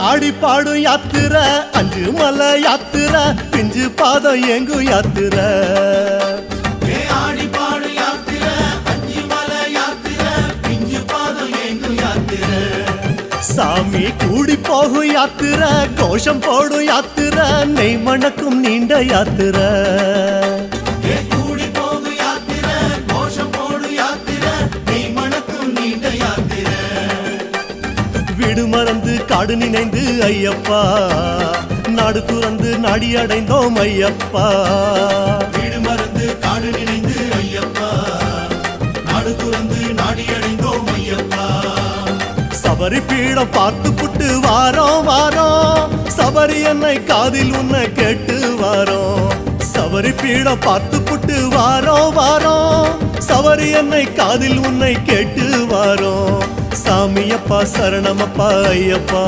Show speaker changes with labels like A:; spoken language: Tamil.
A: ஆடி பாடும் யாத்திரை அஞ்சு மலை யாத்திரை பிஞ்சு பாதம் எங்கு யாத்திரை
B: ஆடி பாடும் யாத்திரை அஞ்சு மலை யாத்திரை பிஞ்சு பாதம் எங்கு யாத்திரை
A: சாமி கூடி போகும் யாத்திரை கோஷம் போடும் யாத்திரை நெய் மணக்கும் நீண்ட யாத்திரை
B: கூடி போகும் யாத்திரை கோஷம் போடும் யாத்திரை நெய் மணக்கும் நீண்ட யாத்திரை
A: வீடு மறந்து காடு நினைந்து ஐயப்பா நாடு துறந்து நாடி அடைந்தோம் ஐயப்பா
B: வீடு மறந்து காடு நினைந்து ஐயப்பா நாடு துறந்து நாடி அடைந்தோம் ஐயப்பா
A: சபரி பீடம் பார்த்து புட்டு வாரோம் வாரோம் சபரி என்னை காதில் உன்னை கேட்டு வாரோம் சபரி பீடம் பார்த்து புட்டு வாரோம் வாரோம் சபரி என்னை காதில் உன்னை கேட்டு வாரோம் சாமியப்பா சரணமப்பா ஐயப்பா